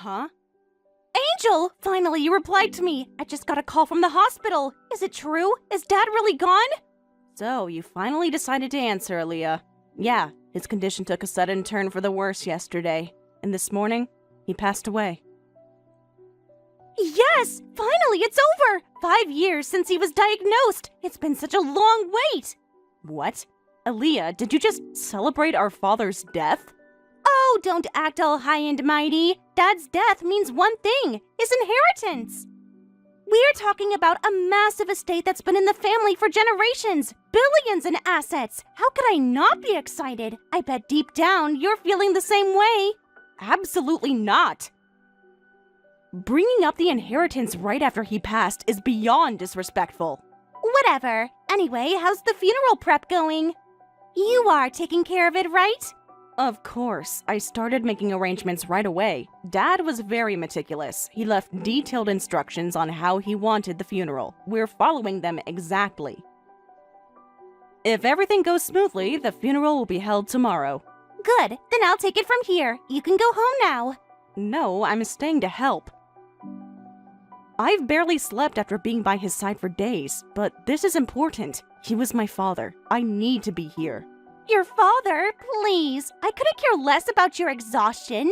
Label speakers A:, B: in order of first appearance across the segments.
A: Huh? Angel! Finally, you replied to me. I just got a call from the hospital. Is it true? Is Dad really gone? So, you finally decided to answer, Aaliyah. Yeah, his condition took a sudden turn for the worse yesterday. And this morning, he passed away. Yes! Finally, it's over! 5 years since he was diagnosed! It's been such a long wait! What? Aaliyah, did you just celebrate our father's death? Oh, don't act all high and mighty. Dad's death means one thing, his inheritance. We're talking about a massive estate that's been in the family for generations. Billions in assets. How could I not be excited? I bet deep down you're feeling the same way. Absolutely not. Bringing up the inheritance right after he passed is beyond disrespectful. Whatever. Anyway, how's the funeral prep going? You are taking care of it, right? Of course. I started making arrangements right away. Dad was very meticulous. He left detailed instructions on how he wanted the funeral. We're following them exactly. If everything goes smoothly, the funeral will be held tomorrow. Good. Then I'll take it from here. You can go home now. No, I'm staying to help. I've barely slept after being by his side for days, but this is important. He was my father. I need to be here. Your father? Please. I couldn't care less about your exhaustion.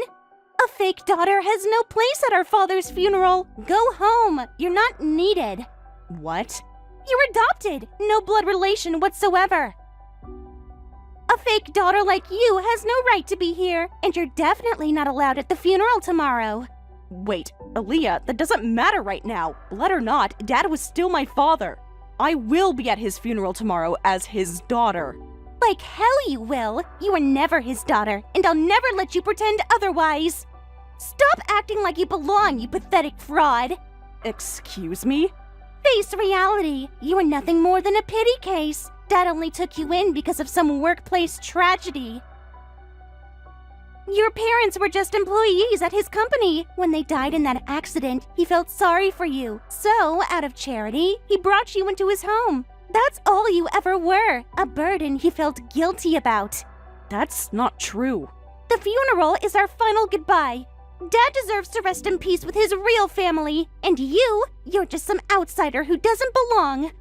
A: A fake daughter has no place at our father's funeral. Go home. You're not needed. What? You're adopted. No blood relation whatsoever. A fake daughter like you has no right to be here, and you're definitely not allowed at the funeral tomorrow. Wait, Aaliyah, that doesn't matter right now. Blood or not, Dad was still my father. I will be at his funeral tomorrow as his daughter. Like hell you will. You were never his daughter, and I'll never let you pretend otherwise. Stop acting like you belong, you pathetic fraud. Excuse me? Face reality. You are nothing more than a pity case. Dad only took you in because of some workplace tragedy. Your parents were just employees at his company. When they died in that accident, he felt sorry for you. So, out of charity, he brought you into his home. That's all you ever were, a burden he felt guilty about. That's not true. The funeral is our final goodbye. Dad deserves to rest in peace with his real family. And you're just some outsider who doesn't belong.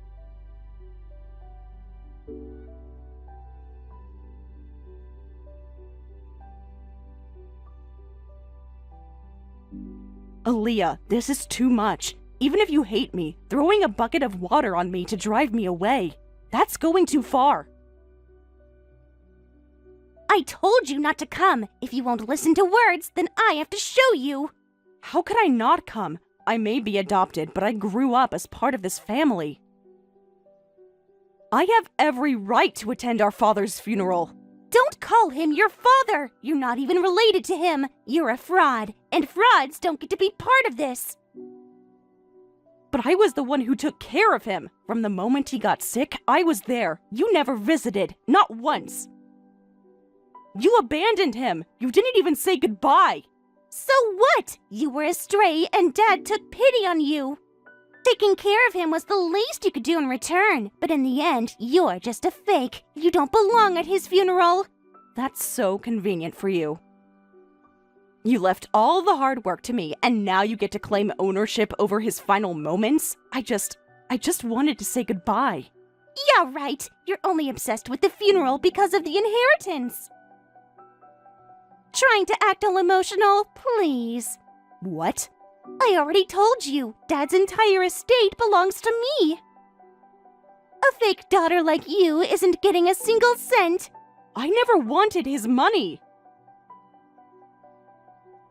A: Aaliyah, this is too much. Even if you hate me, throwing a bucket of water on me to drive me away, that's going too far. I told you not to come. If you won't listen to words, then I have to show you. How could I not come? I may be adopted, but I grew up as part of this family. I have every right to attend our father's funeral. Don't call him your father. You're not even related to him. You're a fraud, and frauds don't get to be part of this. But I was the one who took care of him. From the moment he got sick, I was there. You never visited, not once. You abandoned him. You didn't even say goodbye. So what? You were astray and Dad took pity on you. Taking care of him was the least you could do in return. But in the end, you're just a fake. You don't belong at his funeral. That's so convenient for you. You left all the hard work to me, and now you get to claim ownership over his final moments? I just wanted to say goodbye. Yeah, right. You're only obsessed with the funeral because of the inheritance. Trying to act all emotional, please. What? I already told you. Dad's entire estate belongs to me. A fake daughter like you isn't getting a single cent. I never wanted his money.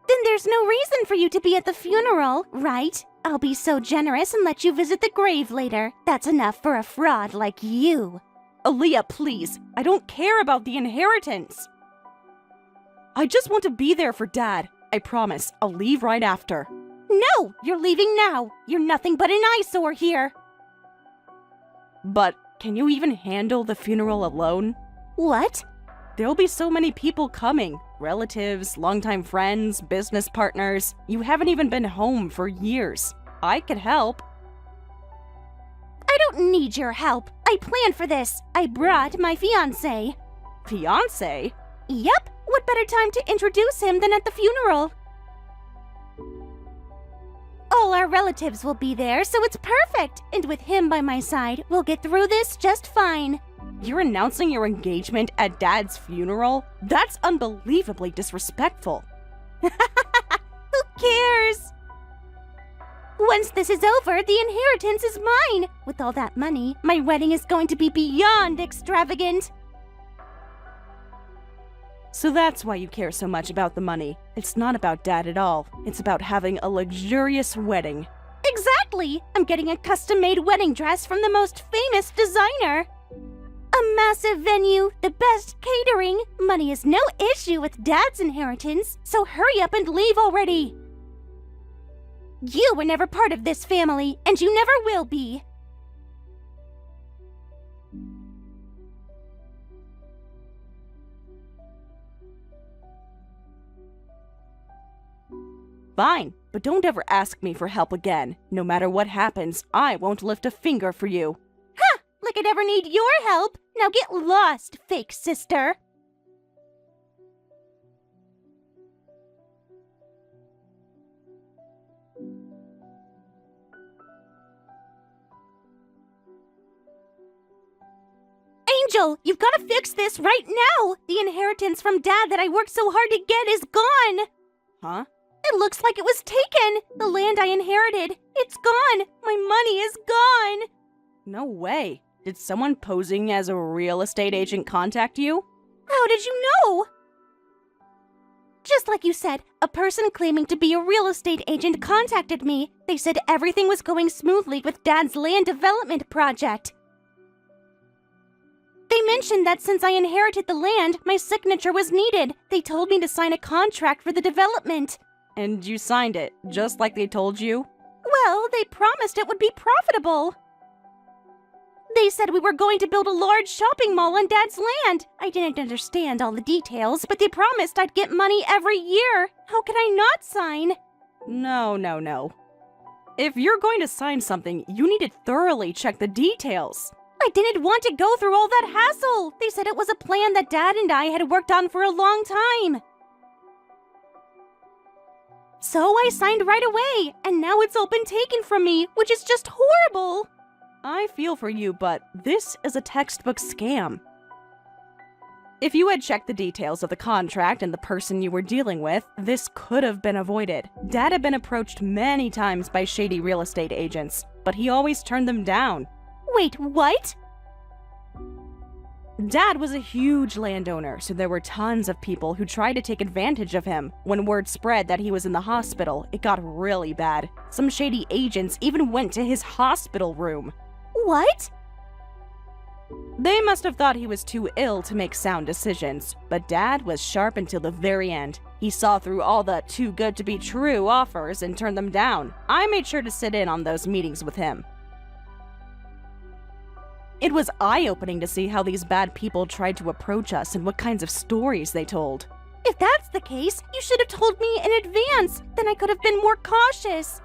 A: Then there's no reason for you to be at the funeral, right? I'll be so generous and let you visit the grave later. That's enough for a fraud like you. Aaliyah, please. I don't care about the inheritance. I just want to be there for Dad. I promise. I'll leave right after. No! You're leaving now. You're nothing but an eyesore here. But can you even handle the funeral alone? What? There'll be so many people coming. Relatives, longtime friends, business partners. You haven't even been home for years. I could help. I don't need your help. I planned for this. I brought my fiancé. Fiancé? Yep. What better time to introduce him than at the funeral? All our relatives will be there, so it's perfect. And with him by my side, we'll get through this just fine. You're announcing your engagement at Dad's funeral? That's unbelievably disrespectful. Who cares? Once this is over, the inheritance is mine. With all that money, my wedding is going to be beyond extravagant. So that's why you care so much about the money. It's not about Dad at all. It's about having a luxurious wedding. Exactly! I'm getting a custom-made wedding dress from the most famous designer. A massive venue, the best catering. Money is no issue with Dad's inheritance, so hurry up and leave already. You were never part of this family, and you never will be. Fine, but don't ever ask me for help again. No matter what happens, I won't lift a finger for you. Ha! Like I'd ever need your help! Now get lost, fake sister! Angel, you've got to fix this right now! The inheritance from Dad that I worked so hard to get is gone! Huh? It looks like it was taken! The land I inherited, it's gone! My money is gone! No way. Did someone posing as a real estate agent contact you? How did you know? Just like you said, a person claiming to be a real estate agent contacted me. They said everything was going smoothly with Dad's land development project. They mentioned that since I inherited the land, my signature was needed. They told me to sign a contract for the development. And you signed it, just like they told you? Well, they promised it would be profitable. They said we were going to build a large shopping mall on Dad's land. I didn't understand all the details, but they promised I'd get money every year. How could I not sign? No. If you're going to sign something, you need to thoroughly check the details. I didn't want to go through all that hassle. They said it was a plan that Dad and I had worked on for a long time. So I signed right away, and now it's all been taken from me, which is just horrible. I feel for you, but this is a textbook scam. If you had checked the details of the contract and the person you were dealing with, this could have been avoided. Dad had been approached many times by shady real estate agents, but he always turned them down. Wait, what? Dad was a huge landowner, so there were tons of people who tried to take advantage of him. When word spread that he was in the hospital, it got really bad. Some shady agents even went to his hospital room. What? They must have thought he was too ill to make sound decisions, but Dad was sharp until the very end. He saw through all the too good to be true offers and turned them down. I made sure to sit in on those meetings with him. It was eye-opening to see how these bad people tried to approach us and what kinds of stories they told. If that's the case, you should have told me in advance. Then I could have been more cautious.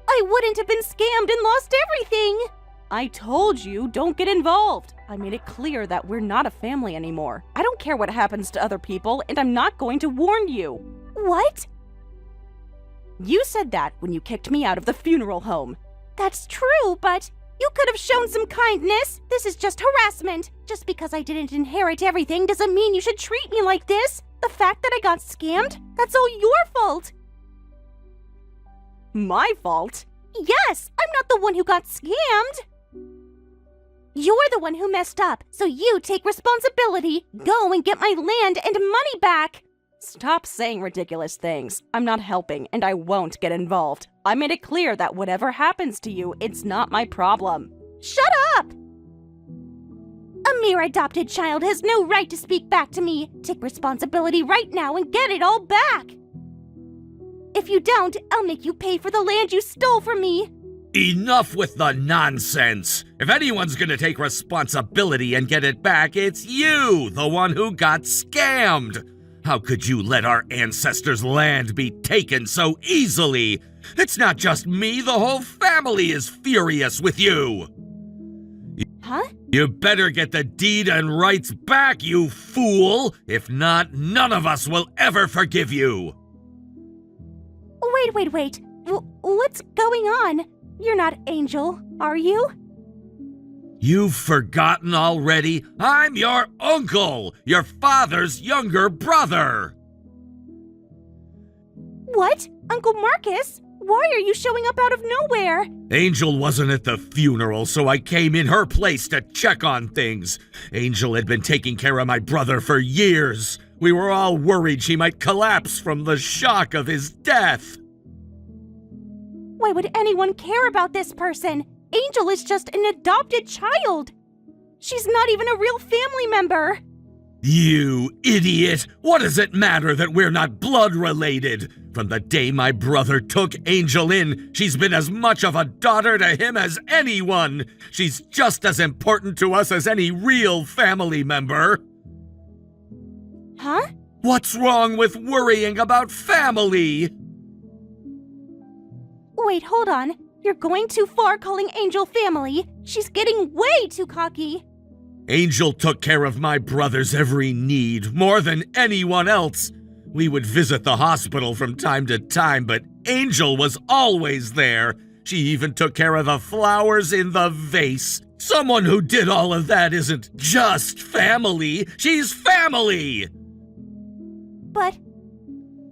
A: I wouldn't have been scammed and lost everything. I told you, don't get involved. I made it clear that we're not a family anymore. I don't care what happens to other people, and I'm not going to warn you. What? You said that when you kicked me out of the funeral home. That's true, but you could have shown some kindness. This is just harassment. Just because I didn't inherit everything doesn't mean you should treat me like this. The fact that I got scammed, that's all your fault. My fault? Yes, I'm not the one who got scammed. You're the one who messed up, so you take responsibility. Go and get my land and money back. Stop saying ridiculous things. I'm not helping, and I won't get involved. I made it clear that whatever happens to you, it's not my problem. Shut up! A mere adopted child has no right to speak back to me. Take responsibility right now and get it all back. If you don't, I'll make you pay for the land you stole from me.
B: Enough with the nonsense! If anyone's gonna take responsibility and get it back, it's you, the one who got scammed! How could you let our ancestors' land be taken so easily? It's not just me, the whole family is furious with you!
A: Huh?
B: You better get the deed and rights back, you fool! If not, none of us will ever forgive you!
A: Wait. What's going on? You're not Angel, are you?
B: You've forgotten already? I'm your uncle, your father's younger brother.
A: What? Uncle Marcus? Why are you showing up out of nowhere?
B: Angel wasn't at the funeral, so I came in her place to check on things. Angel had been taking care of my brother for years. We were all worried she might collapse from the shock of his death.
A: Why would anyone care about this person? Angel is just an adopted child. She's not even a real family member.
B: You idiot! What does it matter that we're not blood related? From the day my brother took Angel in, she's been as much of a daughter to him as anyone. She's just as important to us as any real family member.
A: Huh?
B: What's wrong with worrying about family?
A: Wait, hold on. You're going too far calling Angel family. She's getting way too cocky.
B: Angel took care of my brother's every need, more than anyone else. We would visit the hospital from time to time, but Angel was always there. She even took care of the flowers in the vase. Someone who did all of that isn't just family, she's family!
A: But...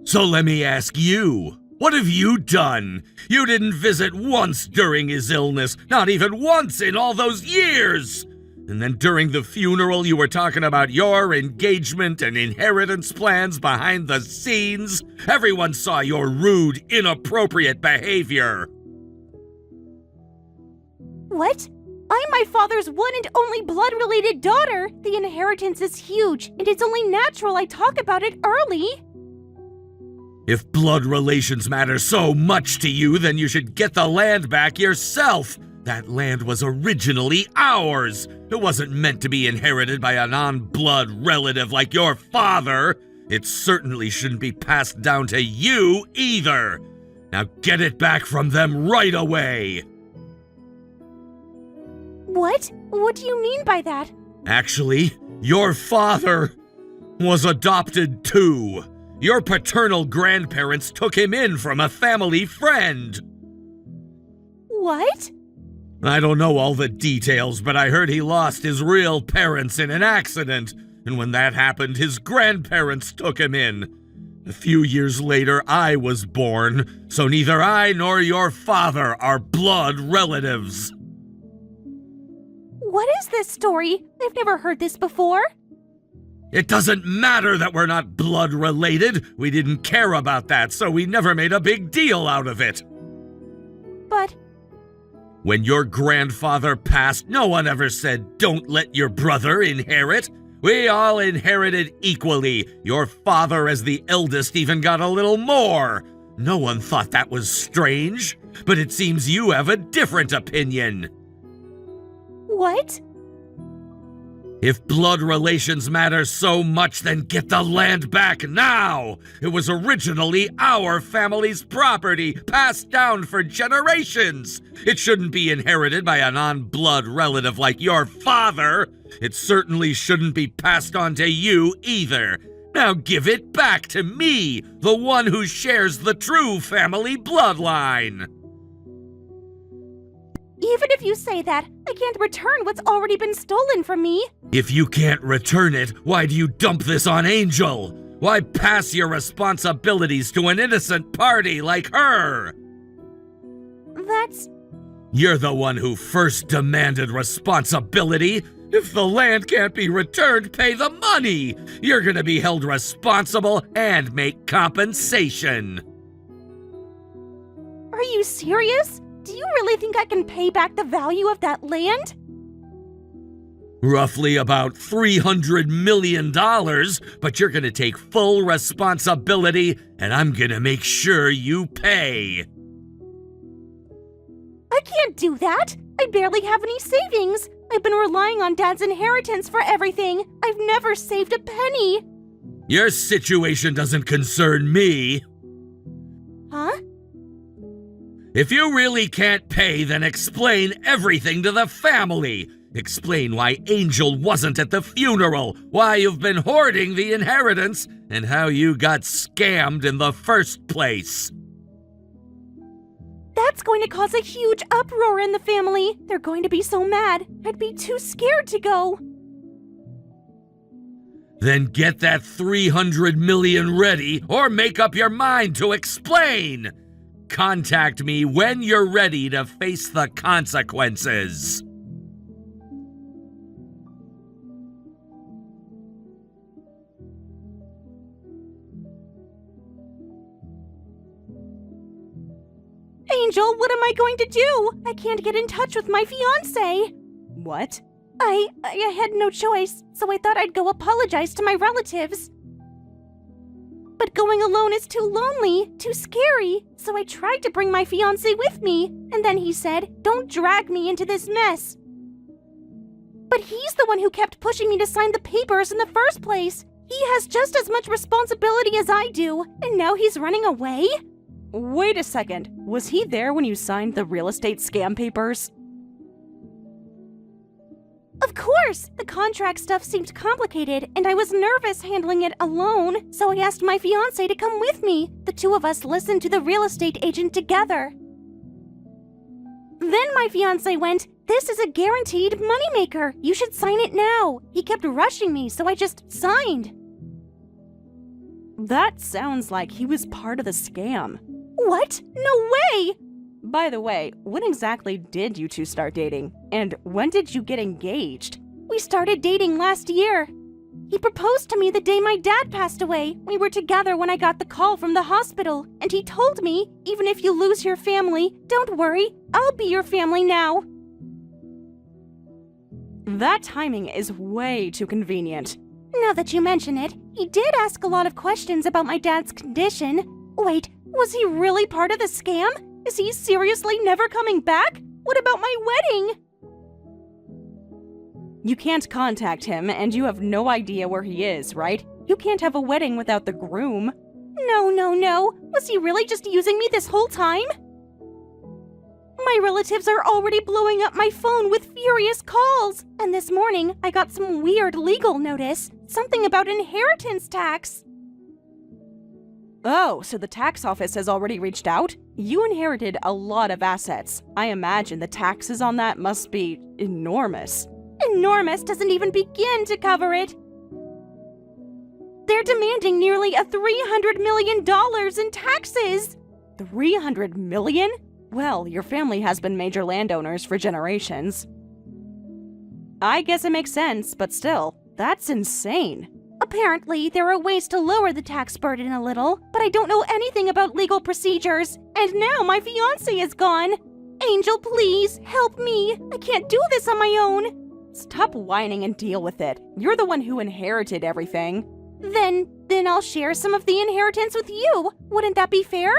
B: So let me ask you, what have you done? You didn't visit once during his illness, not even once in all those years! And then during the funeral, you were talking about your engagement and inheritance plans behind the scenes. Everyone saw your rude, inappropriate behavior.
A: What? I'm my father's one and only blood-related daughter. The inheritance is huge, and it's only natural I talk about it early.
B: If blood relations matter so much to you, then you should get the land back yourself. That land was originally ours. It wasn't meant to be inherited by a non-blood relative like your father. It certainly shouldn't be passed down to you either. Now get it back from them right away.
A: What? What do you mean by that?
B: Actually, your father was adopted too. Your paternal grandparents took him in from a family friend.
A: What?
B: I don't know all the details, but I heard he lost his real parents in an accident, and when that happened, his grandparents took him in. A few years later, I was born, so neither I nor your father are blood relatives.
A: What is this story? I've never heard this before.
B: It doesn't matter that we're not blood related. We didn't care about that, so we never made a big deal out of it.
A: But...
B: When your grandfather passed, no one ever said, "Don't let your brother inherit." We all inherited equally. Your father, as the eldest, even got a little more. No one thought that was strange, but it seems you have a different opinion.
A: What?
B: If blood relations matter so much, then get the land back now! It was originally our family's property, passed down for generations! It shouldn't be inherited by a non-blood relative like your father! It certainly shouldn't be passed on to you either! Now give it back to me, the one who shares the true family bloodline!
A: Even if you say that, I can't return what's already been stolen from me.
B: If you can't return it, why do you dump this on Angel? Why pass your responsibilities to an innocent party like her?
A: That's...
B: You're the one who first demanded responsibility. If the land can't be returned, pay the money. You're gonna be held responsible and make compensation.
A: Are you serious? Do you really think I can pay back the value of that land?
B: Roughly about $300 million, but you're gonna take full responsibility, and I'm gonna make sure you pay.
A: I can't do that. I barely have any savings. I've been relying on Dad's inheritance for everything. I've never saved a penny.
B: Your situation doesn't concern me.
A: Huh?
B: If you really can't pay, then explain everything to the family. Explain why Angel wasn't at the funeral, why you've been hoarding the inheritance, and how you got scammed in the first place.
A: That's going to cause a huge uproar in the family. They're going to be so mad. I'd be too scared to go.
B: Then get that 300 million ready or make up your mind to explain. Contact me when you're ready to face the consequences.
A: Angel, what am I going to do? I can't get in touch with my fiancé. What? I had no choice, so I thought I'd go apologize to my relatives. But going alone is too lonely, too scary, so I tried to bring my fiancé with me, and then he said, "Don't drag me into this mess." But he's the one who kept pushing me to sign the papers in the first place. He has just as much responsibility as I do, and now he's running away?
C: Wait a second, was he there when you signed the real estate scam papers?
A: Of course! The contract stuff seemed complicated, and I was nervous handling it alone, so I asked my fiancé to come with me. The two of us listened to the real estate agent together. Then my fiancé went, "This is a guaranteed moneymaker. You should sign it now." He kept rushing me, so I just signed.
C: That sounds like he was part of the scam.
A: What? No way!
C: By the way, when exactly did you two start dating? And when did you get engaged?
A: We started dating last year. He proposed to me the day my dad passed away. We were together when I got the call from the hospital, and he told me, "Even if you lose your family, don't worry, I'll be your family now."
C: That timing is way too convenient.
A: Now that you mention it, he did ask a lot of questions about my dad's condition. Wait, was he really part of the scam? Is he seriously never coming back? What about my wedding?
C: You can't contact him, and you have no idea where he is, right? You can't have a wedding without the groom.
A: No. Was he really just using me this whole time? My relatives are already blowing up my phone with furious calls. And this morning, I got some weird legal notice. Something about inheritance tax.
C: Oh, so the tax office has already reached out? You inherited a lot of assets. I imagine the taxes on that must be enormous.
A: Enormous doesn't even begin to cover it. They're demanding nearly $300 million in taxes.
C: 300 million? Well, your family has been major landowners for generations. I guess it makes sense, but still, that's insane.
A: Apparently, there are ways to lower the tax burden a little, but I don't know anything about legal procedures. And now my fiancé is gone. Angel, please, help me. I can't do this on my own.
C: Stop whining and deal with it. You're the one who inherited everything.
A: Then I'll share some of the inheritance with you. Wouldn't that be fair?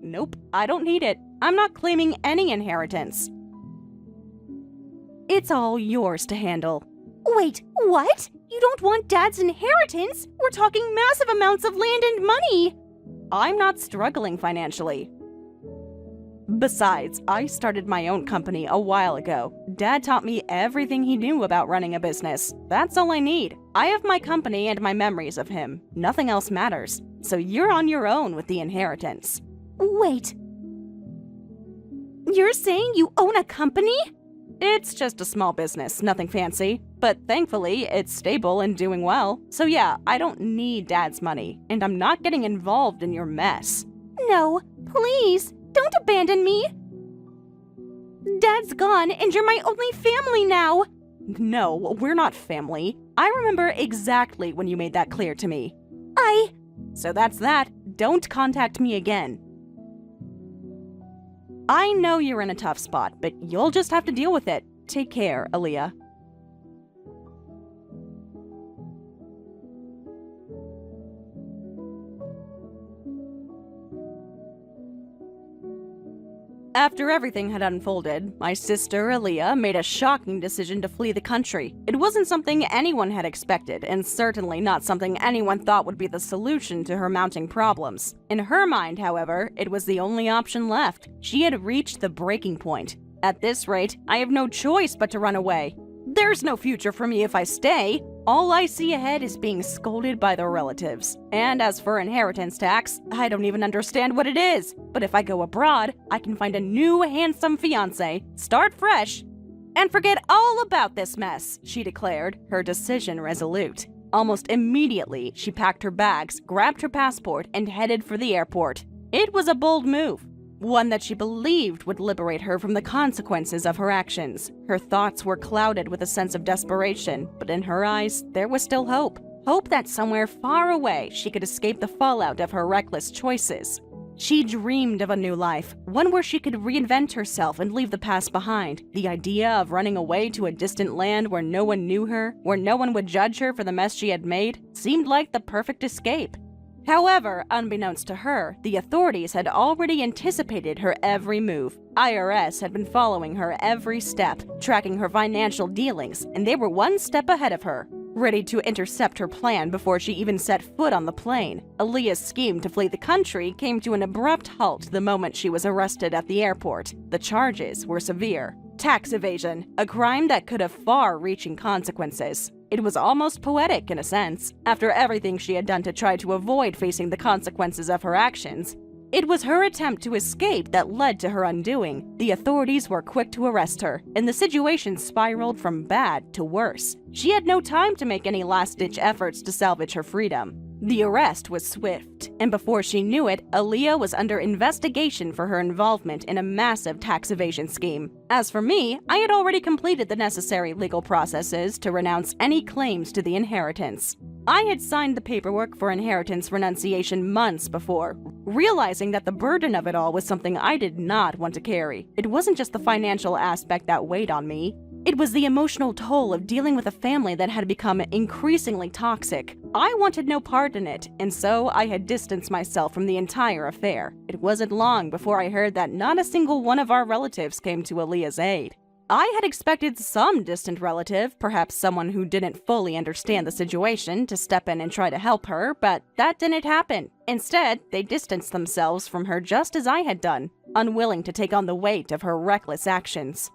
C: Nope, I don't need it. I'm not claiming any inheritance. It's all yours to handle.
A: Wait, what? You don't want Dad's inheritance? We're talking massive amounts of land and money.
C: I'm not struggling financially. Besides, I started my own company a while ago. Dad taught me everything he knew about running a business. That's all I need. I have my company and my memories of him. Nothing else matters. So you're on your own with the inheritance.
A: Wait. You're saying you own a company?
C: It's just a small business, nothing fancy. But thankfully, it's stable and doing well. So yeah, I don't need Dad's money, and I'm not getting involved in your mess.
A: No, please, don't abandon me. Dad's gone, and you're my only family now.
C: No, we're not family. I remember exactly when you made that clear to me. So that's that. Don't contact me again. I know you're in a tough spot, but you'll just have to deal with it. Take care, Aaliyah. After everything had unfolded, my sister, Aaliyah, made a shocking decision to flee the country. It wasn't something anyone had expected, and certainly not something anyone thought would be the solution to her mounting problems. In her mind, however, it was the only option left. She had reached the breaking point. At this rate, I have no choice but to run away. There's no future for me if I stay. All I see ahead is being scolded by the relatives. And as for inheritance tax, I don't even understand what it is. But if I go abroad, I can find a new handsome fiancé, start fresh, and forget all about this mess, she declared, her decision resolute. Almost immediately, she packed her bags, grabbed her passport, and headed for the airport. It was a bold move, one that she believed would liberate her from the consequences of her actions. Her thoughts were clouded with a sense of desperation, but in her eyes, there was still hope. Hope that somewhere far away she could escape the fallout of her reckless choices. She dreamed of a new life, one where she could reinvent herself and leave the past behind. The idea of running away to a distant land where no one knew her, where no one would judge her for the mess she had made, seemed like the perfect escape. However, unbeknownst to her, the authorities had already anticipated her every move. IRS had been following her every step, tracking her financial dealings, and they were one step ahead of her, ready to intercept her plan before she even set foot on the plane. Aaliyah's scheme to flee the country came to an abrupt halt the moment she was arrested at the airport. The charges were severe. Tax evasion, a crime that could have far-reaching consequences. It was almost poetic in a sense, after everything she had done to try to avoid facing the consequences of her actions. It was her attempt to escape that led to her undoing. The authorities were quick to arrest her, and the situation spiraled from bad to worse. She had no time to make any last-ditch efforts to salvage her freedom. The arrest was swift, and before she knew it, Aaliyah was under investigation for her involvement in a massive tax evasion scheme. As for me, I had already completed the necessary legal processes to renounce any claims to the inheritance. I had signed the paperwork for inheritance renunciation months before, realizing that the burden of it all was something I did not want to carry. It wasn't just the financial aspect that weighed on me. It was the emotional toll of dealing with a family that had become increasingly toxic. I wanted no part in it, and so I had distanced myself from the entire affair. It wasn't long before I heard that not a single one of our relatives came to Aaliyah's aid. I had expected some distant relative, perhaps someone who didn't fully understand the situation, to step in and try to help her, but that didn't happen. Instead, they distanced themselves from her just as I had done, unwilling to take on the weight of her reckless actions.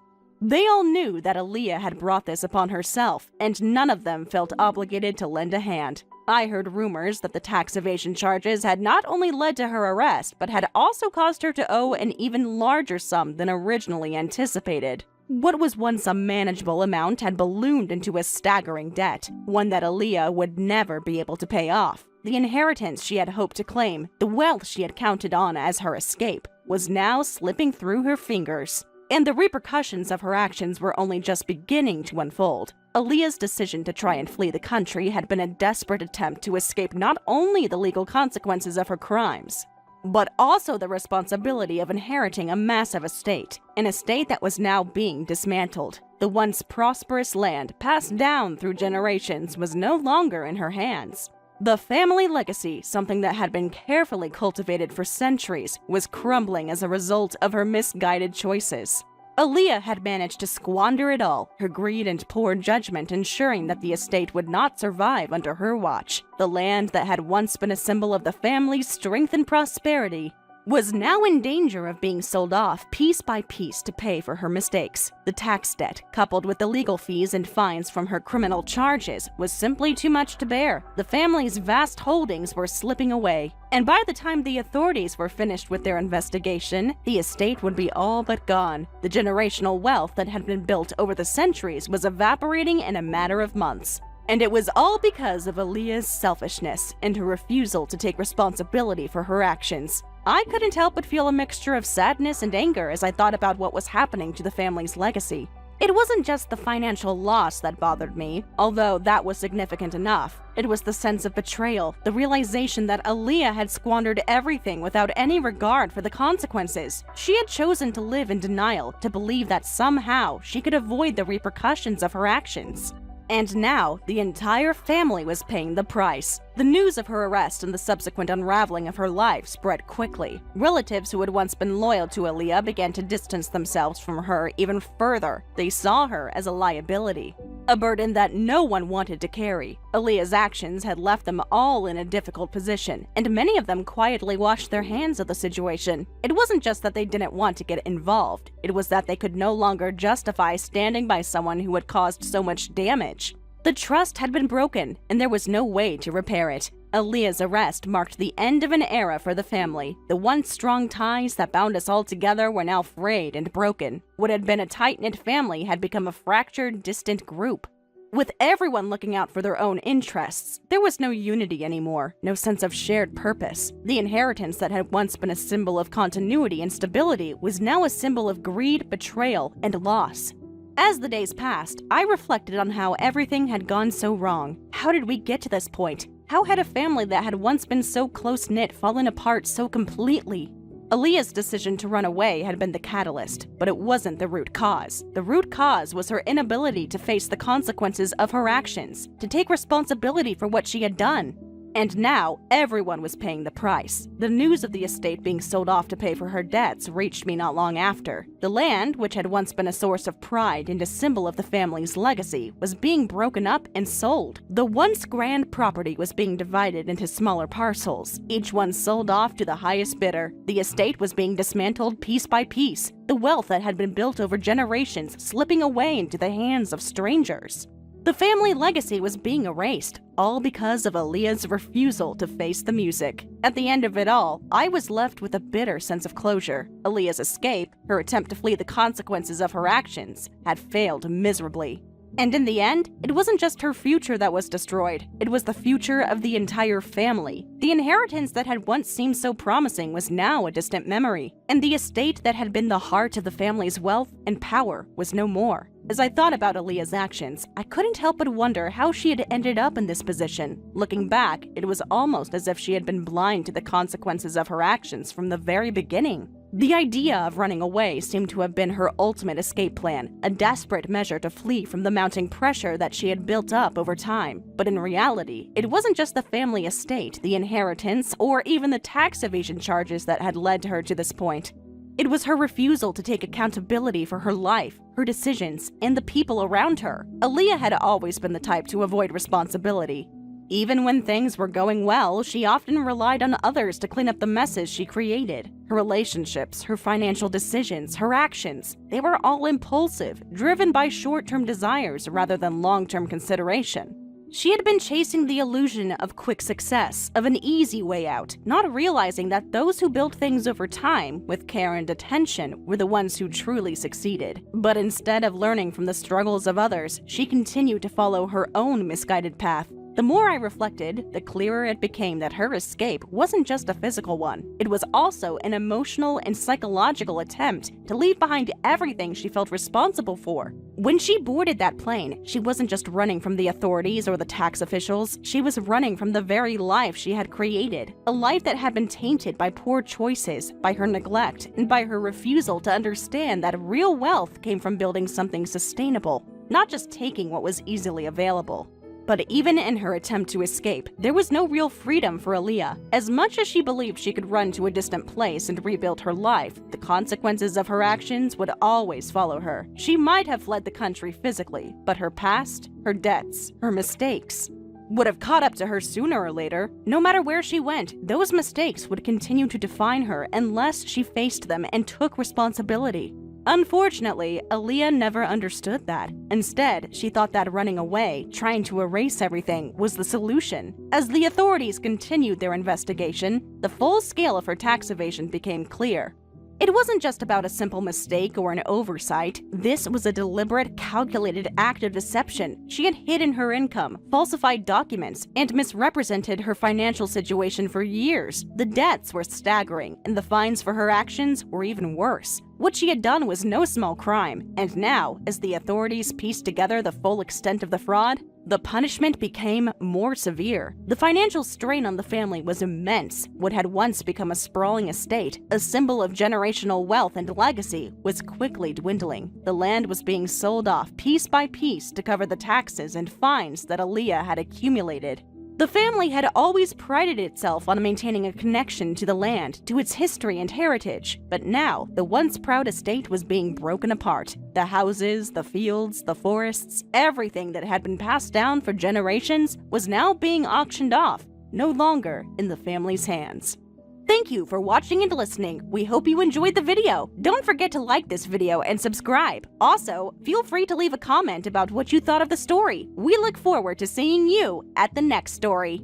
C: They all knew that Aaliyah had brought this upon herself, and none of them felt obligated to lend a hand. I heard rumors that the tax evasion charges had not only led to her arrest, but had also caused her to owe an even larger sum than originally anticipated. What was once a manageable amount had ballooned into a staggering debt, one that Aaliyah would never be able to pay off. The inheritance she had hoped to claim, the wealth she had counted on as her escape, was now slipping through her fingers. And the repercussions of her actions were only just beginning to unfold. Aaliyah's decision to try and flee the country had been a desperate attempt to escape not only the legal consequences of her crimes, but also the responsibility of inheriting a massive estate, an estate that was now being dismantled. The once prosperous land, passed down through generations, was no longer in her hands. The family legacy, something that had been carefully cultivated for centuries, was crumbling as a result of her misguided choices. Aaliyah had managed to squander it all, her greed and poor judgment ensuring that the estate would not survive under her watch. The land that had once been a symbol of the family's strength and prosperity was now in danger of being sold off piece by piece to pay for her mistakes. The tax debt, coupled with the legal fees and fines from her criminal charges, was simply too much to bear. The family's vast holdings were slipping away, and by the time the authorities were finished with their investigation, the estate would be all but gone. The generational wealth that had been built over the centuries was evaporating in a matter of months. And it was all because of Aaliyah's selfishness and her refusal to take responsibility for her actions. I couldn't help but feel a mixture of sadness and anger as I thought about what was happening to the family's legacy. It wasn't just the financial loss that bothered me, although that was significant enough. It was the sense of betrayal, the realization that Aaliyah had squandered everything without any regard for the consequences. She had chosen to live in denial, to believe that somehow she could avoid the repercussions of her actions. And now, the entire family was paying the price. The news of her arrest and the subsequent unraveling of her life spread quickly. Relatives who had once been loyal to Aaliyah began to distance themselves from her even further. They saw her as a liability. A burden that no one wanted to carry. Aaliyah's actions had left them all in a difficult position, and many of them quietly washed their hands of the situation. It wasn't just that they didn't want to get involved, it was that they could no longer justify standing by someone who had caused so much damage. The trust had been broken, and there was no way to repair it. Aaliyah's arrest marked the end of an era for the family. The once strong ties that bound us all together were now frayed and broken. What had been a tight-knit family had become a fractured, distant group. With everyone looking out for their own interests, there was no unity anymore, no sense of shared purpose. The inheritance that had once been a symbol of continuity and stability was now a symbol of greed, betrayal, and loss. As the days passed, I reflected on how everything had gone so wrong. How did we get to this point? How had a family that had once been so close-knit fallen apart so completely? Aaliyah's decision to run away had been the catalyst, but it wasn't the root cause. The root cause was her inability to face the consequences of her actions, to take responsibility for what she had done. And now, everyone was paying the price. The news of the estate being sold off to pay for her debts reached me not long after. The land, which had once been a source of pride and a symbol of the family's legacy, was being broken up and sold. The once grand property was being divided into smaller parcels, each one sold off to the highest bidder. The estate was being dismantled piece by piece, the wealth that had been built over generations slipping away into the hands of strangers. The family legacy was being erased, all because of Aaliyah's refusal to face the music. At the end of it all, I was left with a bitter sense of closure. Aaliyah's escape, her attempt to flee the consequences of her actions, had failed miserably. And in the end, it wasn't just her future that was destroyed, it was the future of the entire family. The inheritance that had once seemed so promising was now a distant memory, and the estate that had been the heart of the family's wealth and power was no more. As I thought about Aaliyah's actions, I couldn't help but wonder how she had ended up in this position. Looking back, it was almost as if she had been blind to the consequences of her actions from the very beginning. The idea of running away seemed to have been her ultimate escape plan, a desperate measure to flee from the mounting pressure that she had built up over time. But in reality, it wasn't just the family estate, the inheritance, or even the tax evasion charges that had led her to this point. It was her refusal to take accountability for her life, her decisions, and the people around her. Aaliyah had always been the type to avoid responsibility. Even when things were going well, she often relied on others to clean up the messes she created. Her relationships, her financial decisions, her actions, they were all impulsive, driven by short-term desires rather than long-term consideration. She had been chasing the illusion of quick success, of an easy way out, not realizing that those who built things over time, with care and attention, were the ones who truly succeeded. But instead of learning from the struggles of others, she continued to follow her own misguided path. The more I reflected, the clearer it became that her escape wasn't just a physical one. It was also an emotional and psychological attempt to leave behind everything she felt responsible for. When she boarded that plane, she wasn't just running from the authorities or the tax officials, she was running from the very life she had created. A life that had been tainted by poor choices, by her neglect, and by her refusal to understand that real wealth came from building something sustainable, not just taking what was easily available. But even in her attempt to escape, there was no real freedom for Aaliyah. As much as she believed she could run to a distant place and rebuild her life, the consequences of her actions would always follow her. She might have fled the country physically, but her past, her debts, her mistakes would have caught up to her sooner or later. No matter where she went, those mistakes would continue to define her unless she faced them and took responsibility. Unfortunately, Aaliyah never understood that. Instead, she thought that running away, trying to erase everything, was the solution. As the authorities continued their investigation, the full scale of her tax evasion became clear. It wasn't just about a simple mistake or an oversight. This was a deliberate, calculated act of deception. She had hidden her income, falsified documents, and misrepresented her financial situation for years. The debts were staggering, and the fines for her actions were even worse. What she had done was no small crime, and now, as the authorities pieced together the full extent of the fraud, the punishment became more severe. The financial strain on the family was immense. What had once become a sprawling estate, a symbol of generational wealth and legacy, was quickly dwindling. The land was being sold off piece by piece to cover the taxes and fines that Aaliyah had accumulated. The family had always prided itself on maintaining a connection to the land, to its history and heritage, but now the once proud estate was being broken apart. The houses, the fields, the forests, everything that had been passed down for generations was now being auctioned off, no longer in the family's hands. Thank you for watching and listening. We hope you enjoyed the video. Don't forget to like this video and subscribe. Also, feel free to leave a comment about what you thought of the story. We look forward to seeing you at the next story.